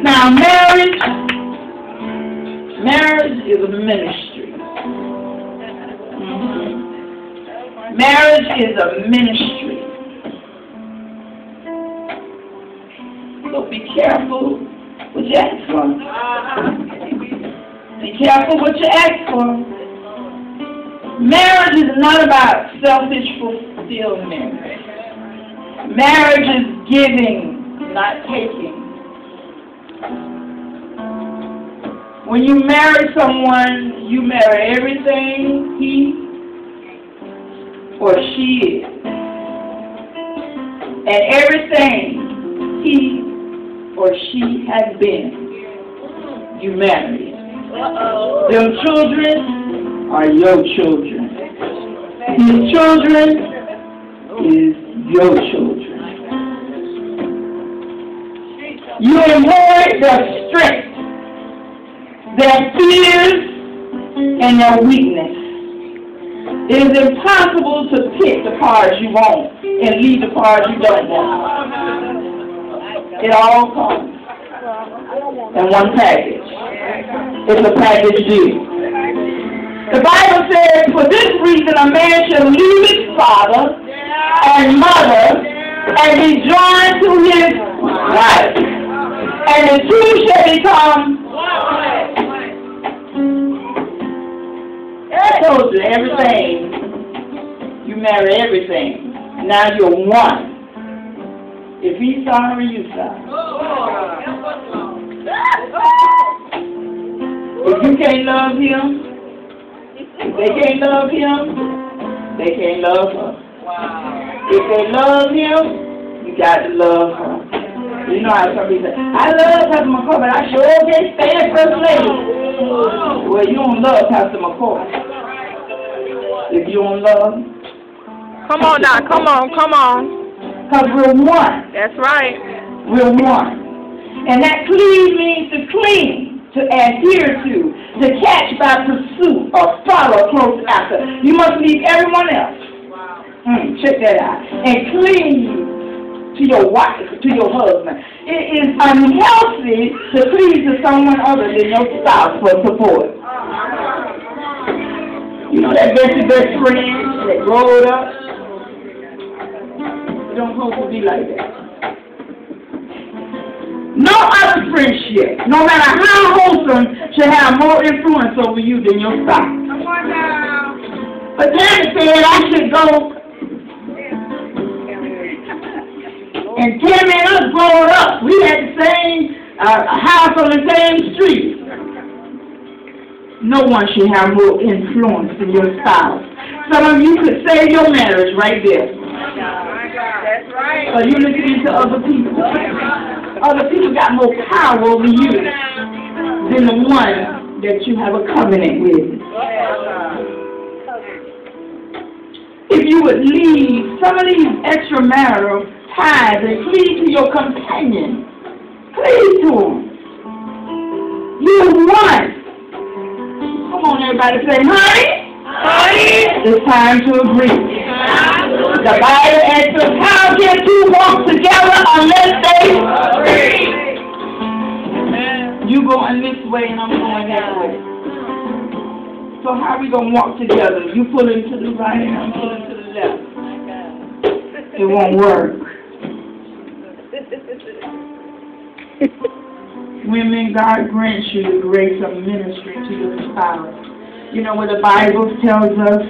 Now, marriage is a ministry. Marriage is a ministry. So be careful what you ask for. Be careful what you ask for. Marriage is not about selfish fulfillment. Marriage is giving, not taking. When you marry someone, you marry everything he or she is. And everything he or she has been, you marry. Them children are your children. His children is your children. You inherit their strength, their fears, and their weakness. It is impossible to pick the parts you want and leave the parts you don't want. It all comes in one package. It's a package deal. The Bible says, for this reason a man shall leave his father and mother and be joined to his wife, and the two shall become one. I told you everything. You marry everything. Now you're one. If he's sorry, you sorry. If you can't love him, if they can't love him, they can't love her. If they love him, you got to love her. You know how some people say, I love Pastor McCoy, but I sure can't stand First Lady. Well, you don't love Pastor McCoy. If you don't love him. Come on now, come on, come on. Because we're one. That's right. We're one. And that cleave means to cling, to adhere to catch by pursuit, or follow close after. You must leave everyone else. Check that out. And cling to your wife, to your husband. It is unhealthy to cleave to someone other than your spouse for support. You know that best friend that growed up? Don't hope to be like that. No other friendship, no matter how wholesome, should have more influence over you than your spouse. Come on now. But Daddy said I should go. And Tammy and us growing up, we had the same house on the same street. No one should have more influence than your spouse. Some of you could save your marriage right there. That's right. So you listen to other people. Other people got more power over you than the one that you have a covenant with. If you would leave some of these extramarital ties and cleave to your companion, cleave to them. You're one. Come on, everybody, say, honey. It's time to agree. The Bible asks us, how can two walk together unless they agree? You going this way and I'm going that way. So how are we going to walk together? You pulling to the right and I'm pulling to the left. It won't work. Women, God grants you the grace of ministry to your spouse. You know what the Bible tells us?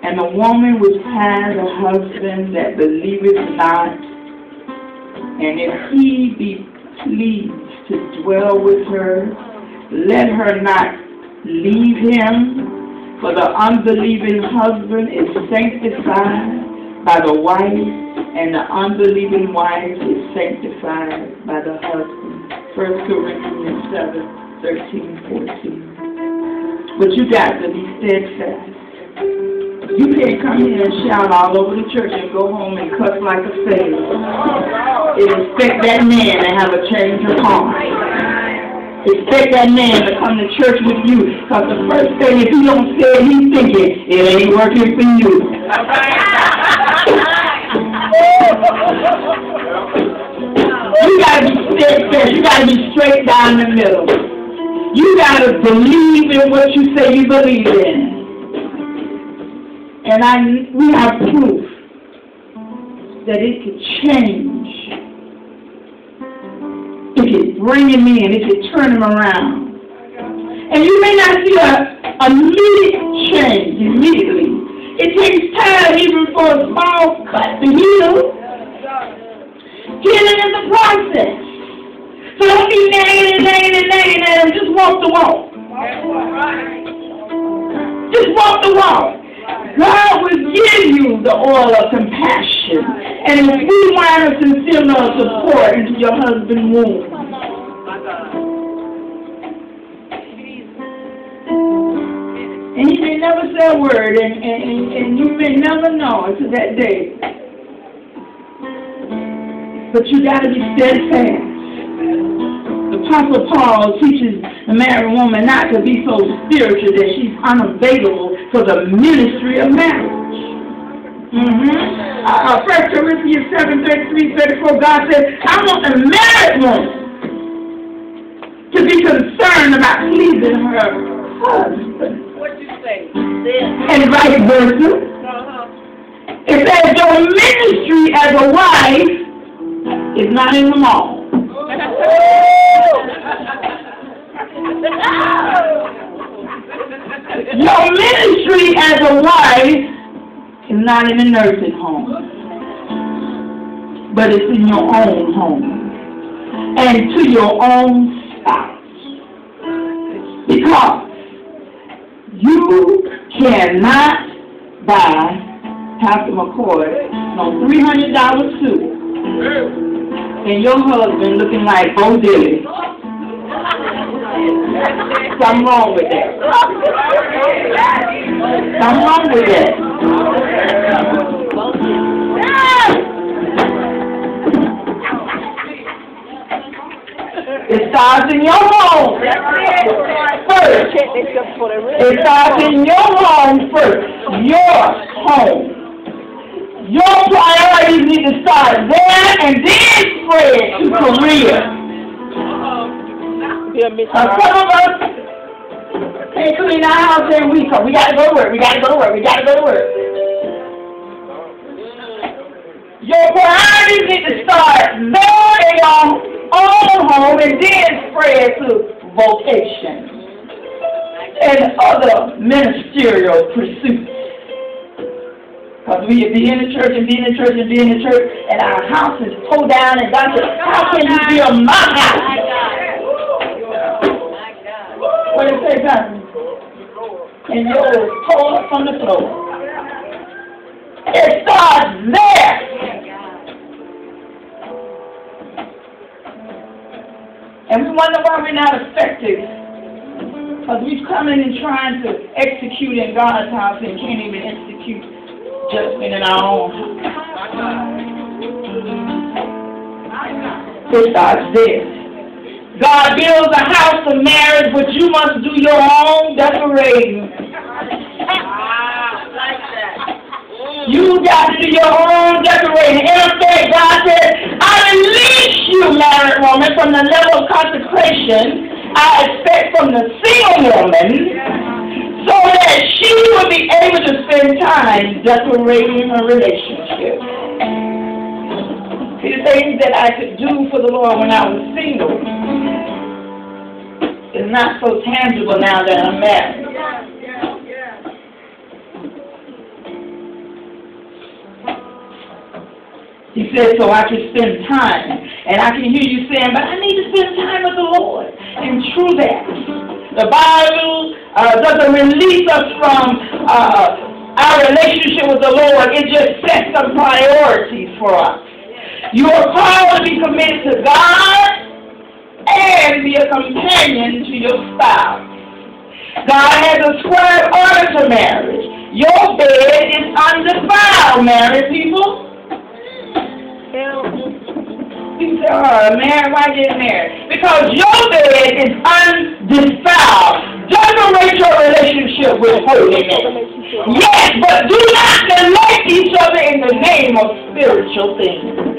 And the woman which has a husband that believeth not, and if he be pleased to dwell with her, let her not leave him, for the unbelieving husband is sanctified by the wife, and the unbelieving wife is sanctified by the husband. 1 Corinthians 7:13-14. But you got to be steadfast. You can't come here and shout all over the church and go home and cuss like a sailor. Expect that man to have a change of heart. Expect that man to come to church with you, because the first thing, if he don't say it, he's thinking, it ain't working for you. break down the middle. You got to believe in what you say you believe in. And we have proof that it could change. It could bring him in. It could turn him around. And you may not see an immediate change immediately. It takes time even for a small cut to heal. Healing is a process. So don't be nagging and just walk the walk. Just walk the walk. God will give you the oil of compassion. And if we wind up sincere love support into your husband's womb. And he may never say a word, and you may never know until that day. But you got to be steadfast. The Apostle Paul teaches the married woman not to be so spiritual that she's unavailable for the ministry of marriage. 1 Corinthians 7:33-34, God says, I want the married woman to be concerned about pleasing her husband. What you say? And vice versa. It says your ministry as a wife is not in the mall. Your ministry as a wife is not in a nursing home, but it's in your own home and to your own spouse. Because you cannot buy Pastor McCoy no $300 suit and your husband looking like Bo Diddley. Something wrong with that. Something wrong with that. It starts in your home first. It starts in your home first. Your home. Your priorities need to start there and then spread to career. Some of us can't clean our house every week because we got to go to work. We got to go to work. We got to go to work. Your priorities need to start there in your own home and then spread to vocation and other ministerial pursuits. Because we be in the church and be in the church and be in the church, and our house is pulled down, and God said, how can you build my house? What did it say, God? And yours is pulled up from the floor. It starts there. And we wonder why we're not effective. Because we come in and trying to execute in God's house and can't even execute judgment in our own house. It starts there. God builds a house of marriage, but you must do your own decorating. You got to do your own decorating. In effect, God said, I release you, married woman, from the level of consecration I expect from the single woman, so that she will be able to spend time decorating her relationship. See, the things that I could do for the Lord when I was single is not so tangible now that I'm married. He said, so I can spend time. And I can hear you saying, but I need to spend time with the Lord. And true that. The Bible doesn't release us from our relationship with the Lord. It just sets some priorities for us. You are called to be committed to God and be a companion to your spouse. God has ascribed order to marriage. Your bed is undefiled, married people. People say, oh, married, why get married? Because your bed is undefiled. Decorate your relationship with holiness. Yes, but do not neglect each other in the name of spiritual things.